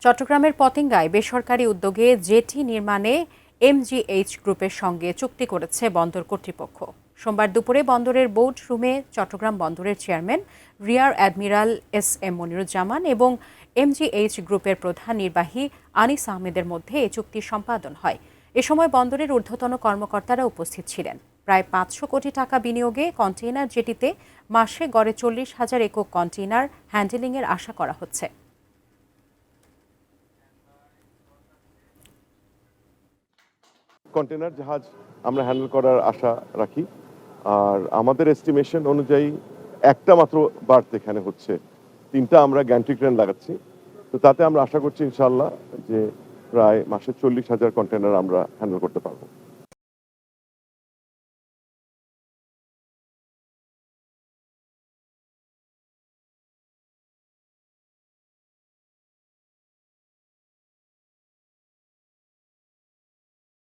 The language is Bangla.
চট্টগ্রামের পতেঙ্গায় বেসরকারি উদ্যোগে জেটি নির্মাণে এমজিএইচ গ্রুপের সঙ্গে চুক্তি করেছে বন্দর কর্তৃপক্ষ। সোমবার দুপুরে বন্দরের বোর্ড রুমে চট্টগ্রাম বন্দরের chairman rear admiral SM. Moniruzzaman এবং এমজিএইচ গ্রুপের প্রধান নির্বাহী আনিস আহমেদের মধ্যে এ চুক্তি সম্পাদন হয়। এ সময় বন্দরের ঊর্ধ্বতন কর্মকর্তারা উপস্থিত ছিলেন। প্রায় ৫০০ কোটি টাকা বিনিয়োগে কন্টেইনার জেটিতে মাসে গড়ে ৪০,০০০ একক কন্টেইনার হ্যান্ডেলিংয়ের আশা করা হচ্ছে। কন্টেনার জাহাজ আমরা হ্যান্ডেল করার আশা রাখি। আর আমাদের এস্টিমেশন অনুযায়ী একটা মাত্র বার্থ এখানে হচ্ছে, 3টা আমরা গ্যান্ট্রি ক্রেন লাগাচ্ছি। তো তাতে আমরা আশা করছি ইনশাআল্লাহ যে প্রায় মাসে 40,000 কন্টেনার আমরা হ্যান্ডেল করতে পারবো।